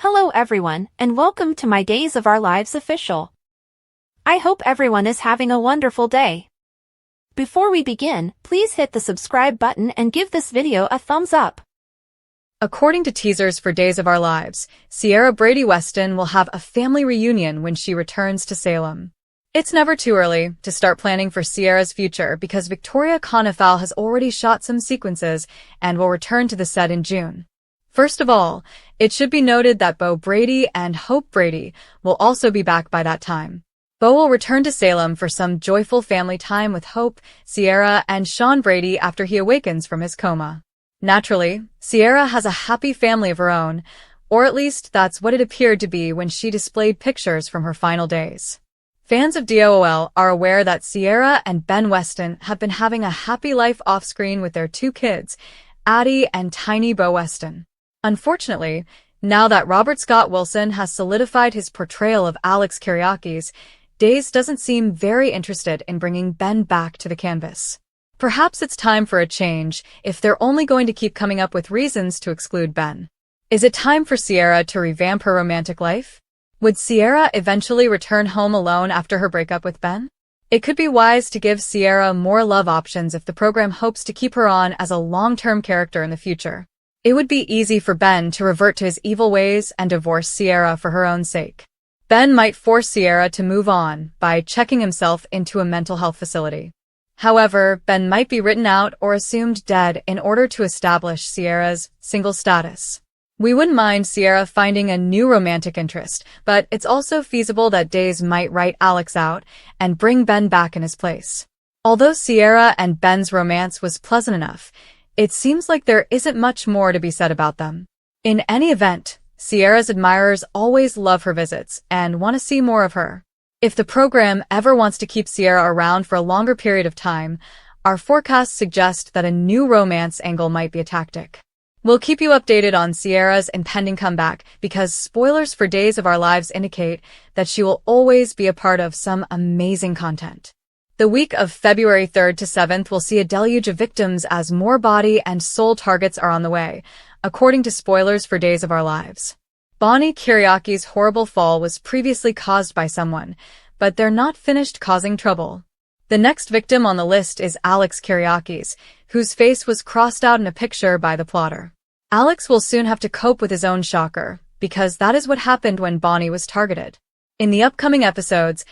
Hello everyone, and welcome to my Days of Our Lives official. I hope everyone is having a wonderful day. Before we begin, please hit the subscribe button and give this video a thumbs up. According to teasers for Days of Our Lives, Ciara Brady Weston will have a family reunion when she returns to Salem. It's never too early to start planning for Ciara's future because Victoria Konefal has already shot some sequences and will return to the set in June. First of all, it should be noted that Beau Brady and Hope Brady will also be back by that time. Beau will return to Salem for some joyful family time with Hope, Ciara, and Sean Brady after he awakens from his coma. Naturally, Ciara has a happy family of her own, or at least that's what it appeared to be when she displayed pictures from her final days. Fans of DOOL are aware that Ciara and Ben Weston have been having a happy life off-screen with their two kids, Addie and Tiny Beau Weston. Unfortunately, now that Robert Scott Wilson has solidified his portrayal of Alex Kyriakis, Days doesn't seem very interested in bringing Ben back to the canvas. Perhaps it's time for a change if they're only going to keep coming up with reasons to exclude Ben. Is it time for Ciara to revamp her romantic life? Would Ciara eventually return home alone after her breakup with Ben? It could be wise to give Ciara more love options if the program hopes to keep her on as a long-term character in the future. It would be easy for Ben to revert to his evil ways and divorce Ciara for her own sake. Ben might force Ciara to move on by checking himself into a mental health facility. However, Ben might be written out or assumed dead in order to establish Ciara's single status. We wouldn't mind Ciara finding a new romantic interest, but it's also feasible that Days might write Alex out and bring Ben back in his place. Although Ciara and Ben's romance was pleasant enough, it seems like there isn't much more to be said about them. In any event, Ciara's admirers always love her visits and want to see more of her. If the program ever wants to keep Ciara around for a longer period of time, our forecasts suggest that a new romance angle might be a tactic. We'll keep you updated on Ciara's impending comeback because spoilers for Days of Our Lives indicate that she will always be a part of some amazing content. The week of February 3rd to 7th will see a deluge of victims as more body and soul targets are on the way, according to spoilers for Days of Our Lives. Bonnie Kyriakis' horrible fall was previously caused by someone, but they're not finished causing trouble. The next victim on the list is Alex Kyriakis, whose face was crossed out in a picture by the plotter. Alex will soon have to cope with his own shocker, because that is what happened when Bonnie was targeted. In the upcoming episodes,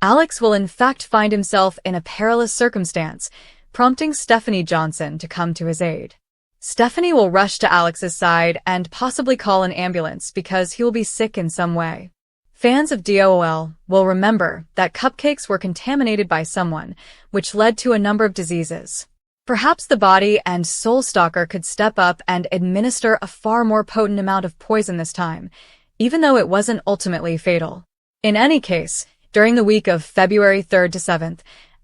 Alex will in fact find himself in a perilous circumstance, prompting Stephanie Johnson to come to his aid. Stephanie will rush to Alex's side and possibly call an ambulance because he will be sick in some way. Fans of DOOL will remember that cupcakes were contaminated by someone, which led to a number of diseases. Perhaps the body and soul stalker could step up and administer a far more potent amount of poison this time, even though it wasn't ultimately fatal. In any case, during the week of February 3rd to 7th,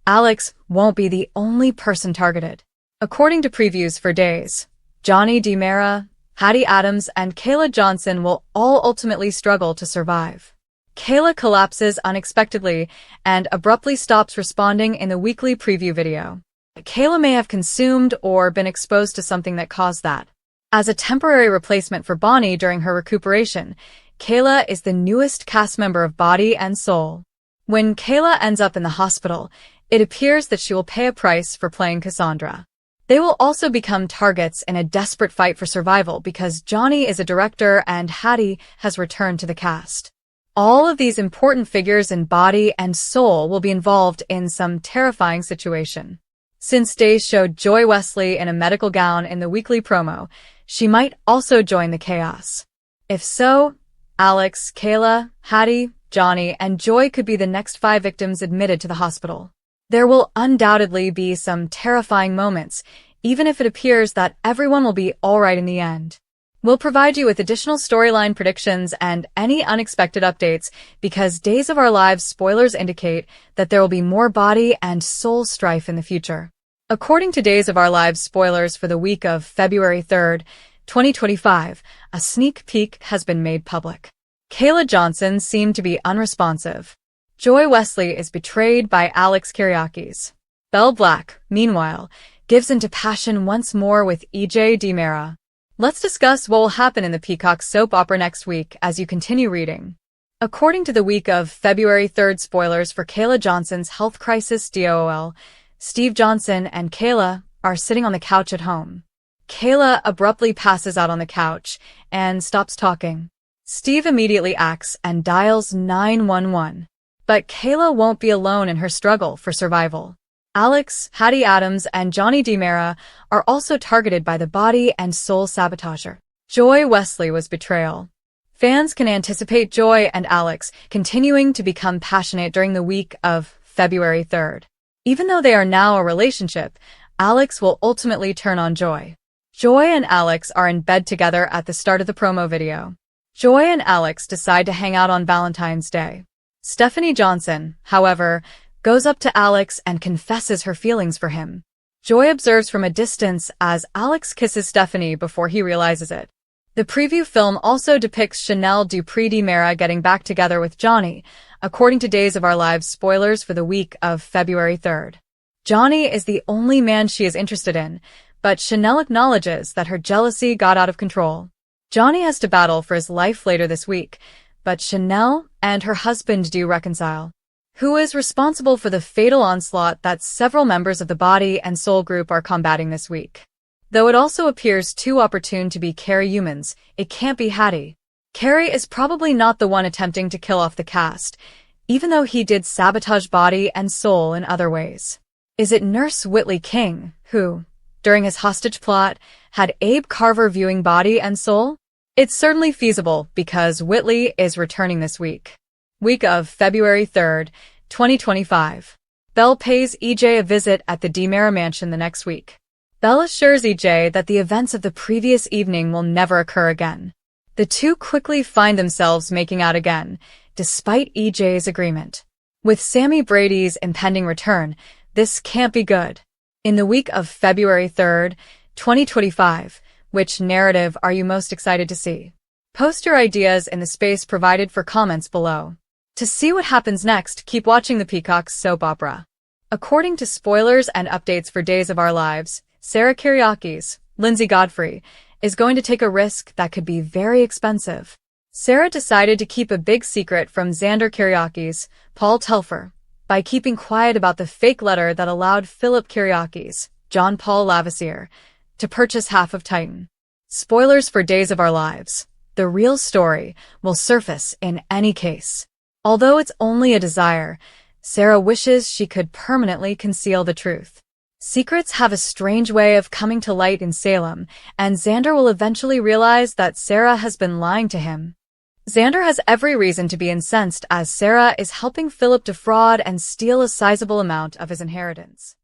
Alex won't be the only person targeted. According to previews for Days, Johnny DiMera, Hattie Adams, and Kayla Johnson will all ultimately struggle to survive. Kayla collapses unexpectedly and abruptly stops responding in the weekly preview video. Kayla may have consumed or been exposed to something that caused that. As a temporary replacement for Bonnie during her recuperation, Kayla is the newest cast member of Body and Soul. When Kayla ends up in the hospital, it appears that she will pay a price for playing Cassandra. They will also become targets in a desperate fight for survival because Johnny is a director and Hattie has returned to the cast. All of these important figures in Body and Soul will be involved in some terrifying situation. Since Days showed Joy Wesley in a medical gown in the weekly promo, she might also join the chaos. If so, Alex, Kayla, Hattie, Johnny, and Joy could be the next 5 victims admitted to the hospital. There will undoubtedly be some terrifying moments, even if it appears that everyone will be alright in the end. We'll provide you with additional storyline predictions and any unexpected updates because Days of Our Lives spoilers indicate that there will be more body and soul strife in the future. According to Days of Our Lives spoilers for the week of February 3rd, 2025, a sneak peek has been made public. Kayla Johnson seemed to be unresponsive. Joy Wesley is betrayed by Alex Kyriakis. Belle Black, meanwhile, gives into passion once more with EJ DiMera. Let's discuss what will happen in the Peacock soap opera next week as you continue reading. According to the week of February 3rd spoilers for Kayla Johnson's health crisis DOL, Steve Johnson and Kayla are sitting on the couch at home. Kayla abruptly passes out on the couch and stops talking. Steve immediately acts and dials 911. But Kayla won't be alone in her struggle for survival. Alex, Hattie Adams, and Johnny DiMera are also targeted by the body and soul sabotager. Joy Wesley was betrayal. Fans can anticipate Joy and Alex continuing to become passionate during the week of February 3rd. Even though they are now a relationship, Alex will ultimately turn on Joy. Joy and Alex are in bed together at the start of the promo video. Joy and Alex decide to hang out on Valentine's Day. Stephanie Johnson, however, goes up to Alex and confesses her feelings for him. Joy observes from a distance as Alex kisses Stephanie before he realizes it. The preview film also depicts Chanel Dupree DiMera getting back together with Johnny, according to Days of Our Lives spoilers for the week of February 3rd. Johnny is the only man she is interested in, but Chanel acknowledges that her jealousy got out of control. Johnny has to battle for his life later this week, but Chanel and her husband do reconcile. Who is responsible for the fatal onslaught that several members of the Body and Soul group are combating this week? Though it also appears too opportune to be Carrie Humans, it can't be Hattie. Carrie is probably not the one attempting to kill off the cast, even though he did sabotage Body and Soul in other ways. Is it Nurse Whitley King, who, during his hostage plot, had Abe Carver viewing Body and Soul? It's certainly feasible because Whitley is returning this week. Week of February 3rd, 2025. Belle pays EJ a visit at the DiMera mansion the next week. Belle assures EJ that the events of the previous evening will never occur again. The two quickly find themselves making out again, despite EJ's agreement. With Sammy Brady's impending return, this can't be good. In the week of February 3rd, 2025, which narrative are you most excited to see? Post your ideas in the space provided for comments below. To see what happens next, keep watching the Peacock soap opera. According to spoilers and updates for Days of Our Lives, Sarah Kyriakis, Lindsay Godfrey, is going to take a risk that could be very expensive. Sarah decided to keep a big secret from Xander Kyriakis, Paul Telfer, by keeping quiet about the fake letter that allowed Philip Kyriakis, John Paul Lavoisier, to purchase half of Titan. Spoilers for Days of Our Lives. The real story will surface in any case. Although it's only a desire, Sarah wishes she could permanently conceal the truth. Secrets have a strange way of coming to light in Salem, and Xander will eventually realize that Sarah has been lying to him. Xander has every reason to be incensed as Sarah is helping Philip defraud and steal a sizable amount of his inheritance.